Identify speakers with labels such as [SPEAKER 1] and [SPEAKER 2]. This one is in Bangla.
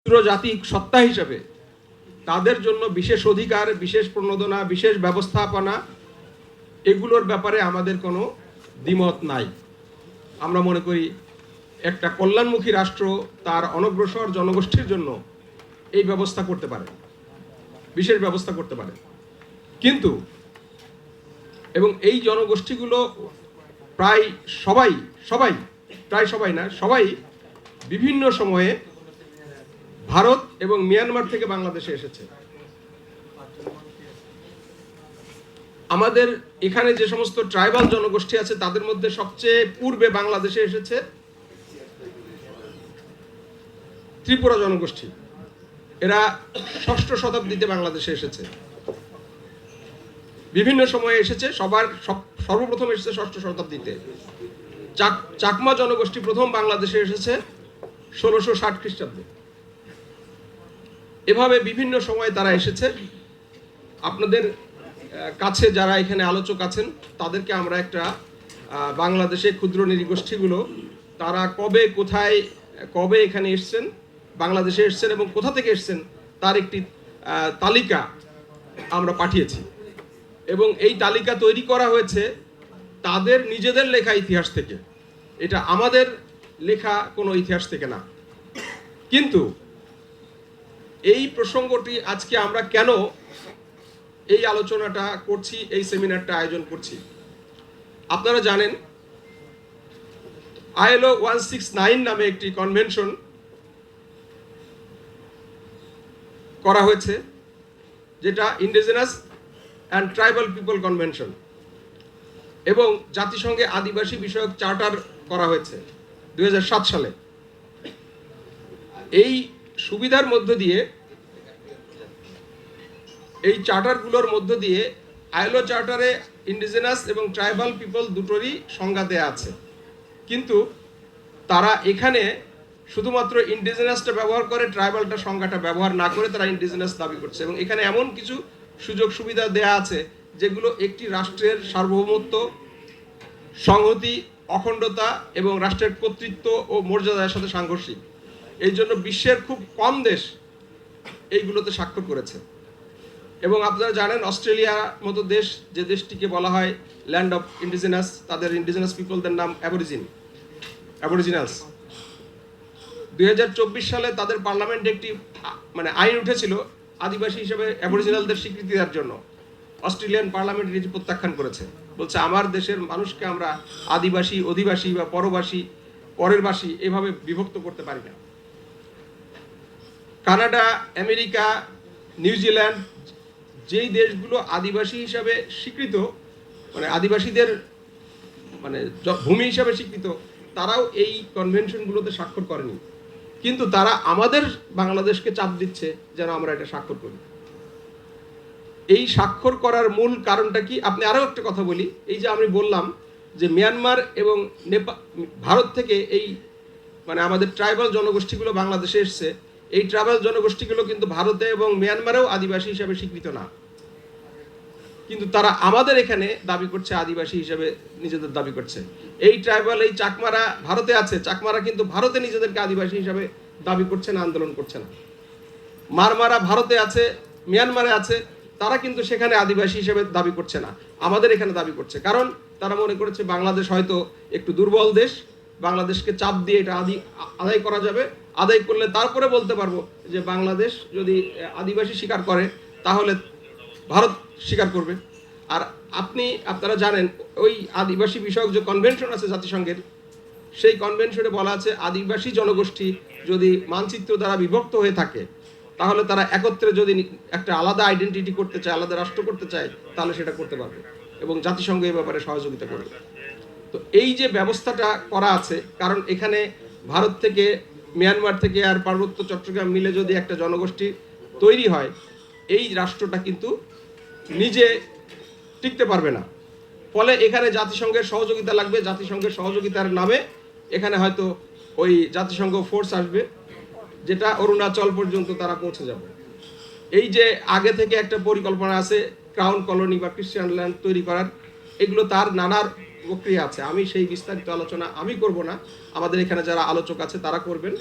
[SPEAKER 1] ক্ষুদ্র জাতি সত্তা হিসেবে তাদের জন্য বিশেষ অধিকার, বিশেষ প্রণোদনা, বিশেষ ব্যবস্থাপনা এগুলোর ব্যাপারে আমাদের কোনো দ্বিমত নাই। আমরা মনে করি একটা কল্যাণমুখী রাষ্ট্র তার অনগ্রসর জনগোষ্ঠীর জন্য এই ব্যবস্থা করতে পারে, বিশেষ ব্যবস্থা করতে পারে। কিন্তু এবং এই জনগোষ্ঠীগুলো প্রায় সবাই বিভিন্ন সময়ে ভারত এবং মিয়ানমার থেকে বাংলাদেশে এসেছে। আমাদের এখানে যে সমস্ত ট্রাইবাল জনগোষ্ঠী আছে তাদের মধ্যে সবচেয়ে পূর্বে বাংলাদেশে এসেছে ত্রিপুরা জনগোষ্ঠী। এরা 6ষ্ঠ শতাব্দীতে বাংলাদেশে এসেছে, বিভিন্ন সময়ে এসেছে। সর্বপ্রথম এসেছে 6ষ্ঠ শতাব্দীতে। চাকমা জনগোষ্ঠী প্রথম বাংলাদেশে এসেছে 1660 খ্রিস্টাব্দে। এভাবে বিভিন্ন সময়ে তারা এসেছে। আপনাদের কাছে যারা এখানে আলোচক আছেন তাদেরকে আমরা একটা বাংলাদেশে ক্ষুদ্র নৃগোষ্ঠীগুলো তারা কবে এখানে এসছেন, বাংলাদেশে এসছেন এবং কোথা থেকে এসছেন তার একটি তালিকা আমরা পাঠিয়েছি। এবং এই তালিকা তৈরি করা হয়েছে তাদের নিজেদের লেখা ইতিহাস থেকে, এটা আমাদের লেখা কোনো ইতিহাস থেকে না। কিন্তু এই প্রসঙ্গটি আজকে আমরা কেন এই আলোচনাটা করছি, এই সেমিনারটা আয়োজন করছি, আপনারা জানেন ILO 169 নামে একটি কনভেনশন করা হয়েছে, যেটা indigenous and tribal people convention, এবং জাতিসংঘে আদিবাসী বিষয়ক চার্টার করা হয়েছে 2007 সালে। এই সুবিধার মধ্য দিয়ে, এই চার্টারগুলোর মধ্য দিয়ে ILO চার্টারে ইন্ডিজিনাস এবং ট্রাইবাল পিপল দুটোরই সংজ্ঞা দেয়া আছে। কিন্তু তারা এখানে শুধুমাত্র ইন্ডিজিনাসটা ব্যবহার করে, ট্রাইবালটা সংজ্ঞাটা ব্যবহার না করে তারা ইন্ডিজিনাস দাবি করছে। এবং এখানে এমন কিছু সুযোগ সুবিধা দেয়া আছে যেগুলো একটি রাষ্ট্রের সার্বভৌমত্ব, সংহতি, অখণ্ডতা এবং রাষ্ট্রের কর্তৃত্ব ও মর্যাদার সাথে সাংঘর্ষিক। এই জন্য বিশ্বের খুব কম দেশ এইগুলোতে স্বাক্ষর করেছে। এবং আপনারা জানেন অস্ট্রেলিয়ার মতো দেশ, যে দেশটিকে বলা হয় ল্যান্ড অফ ইন্ডিজিনাস, তাদের ইন্ডিজিনাস পিপলদের নাম অ্যাবরিজিনালস। 2024 সালে তাদের পার্লামেন্টে একটি আইন উঠেছিল আদিবাসী হিসেবে অ্যাবরিজিনালদের স্বীকৃতি দেওয়ার জন্য। অস্ট্রেলিয়ান পার্লামেন্ট এটি প্রত্যাখ্যান করেছে, বলছে আমার দেশের মানুষকে আমরা আদিবাসী, অধিবাসী বা পরবাসী, পরেরবাসী এভাবে বিভক্ত করতে পারি না। কানাডা, আমেরিকা, নিউজিল্যান্ড, যেই দেশগুলো আদিবাসী হিসাবে স্বীকৃত, আদিবাসীদের ভূমি হিসাবে স্বীকৃত, তারাও এই কনভেনশনগুলোতে স্বাক্ষর করেনি। কিন্তু তারা আমাদের বাংলাদেশকে চাপ দিচ্ছে যেন আমরা এটা স্বাক্ষর করি। এই স্বাক্ষর করার মূল কারণটা কি? আপনি আরও একটা কথা বলি, এই যে আমি বললাম যে মিয়ানমার এবং ভারত থেকে এই আমাদের ট্রাইবাল জনগোষ্ঠীগুলো বাংলাদেশে এসছে। এই ট্রাইবাল জনগোষ্ঠীগুলো কিন্তু ভারতে এবং মিয়ানমারেও আদিবাসী হিসাবে স্বীকৃত না, কিন্তু তারা আমাদের এখানে দাবি করছে আদিবাসী হিসাবে নিজেদের দাবি করছে। এই ট্রাইবাল, এই চাকমারা ভারতে আছে, চাকমারা কিন্তু ভারতে নিজেদেরকে আদিবাসী হিসাবে দাবি করছে না, আন্দোলন করছে না। মারমারা ভারতে আছে, মিয়ানমারে আছে, তারা কিন্তু সেখানে আদিবাসী হিসেবে দাবি করছে না, আমাদের এখানে দাবি করছে। কারণ তারা মনে করেছে বাংলাদেশ হয়তো একটু দুর্বল দেশ, বাংলাদেশকে চাপ দিয়ে এটা আদায় করা যাবে, আদায় করলে তারপরে বলতে পারবো যে বাংলাদেশ যদি আদিবাসী স্বীকার করে তাহলে ভারত স্বীকার করবে। আর আপনারা জানেন ওই আদিবাসী বিষয়ক যে কনভেনশন আছে জাতিসংঘের, সেই কনভেনশনে বলা আছে আদিবাসী জনগোষ্ঠী যদি মানচিত্র দ্বারা বিভক্ত হয়ে থাকে তাহলে তারা একত্রে যদি একটা আলাদা আইডেন্টিটি করতে চায়, আলাদা রাষ্ট্র করতে চায়, তাহলে সেটা করতে পারবে এবং জাতিসংঘ এই ব্যাপারে সহযোগিতা করবে। তো এই যে ব্যবস্থাটা করা আছে, কারণ এখানে ভারত থেকে, মিয়ানমার থেকে আর পার্বত্য চট্টগ্রাম মিলে যদি একটা জনগোষ্ঠী তৈরি হয়, এই রাষ্ট্রটা কিন্তু নিজে টিকতে পারবে না। ফলে এখানে জাতিসংঘের সহযোগিতা লাগবে। জাতিসংঘের সহযোগিতার নামে এখানে হয়তো ওই জাতিসংঘ ফোর্স আসবে, যেটা অরুণাচল পর্যন্ত তারা পৌঁছে যাবে। এই যে আগে থেকে একটা পরিকল্পনা আছে ক্রাউন কলোনি বা ক্রিশ্চিয়ান ল্যান্ড তৈরি করার, এগুলো তার নানার প্রক্রিয়া আছে। আমি সেই বিস্তারিত আলোচনা আমি করব না, আমাদের এখানে যারা আলোচক আছে তারা করবেন।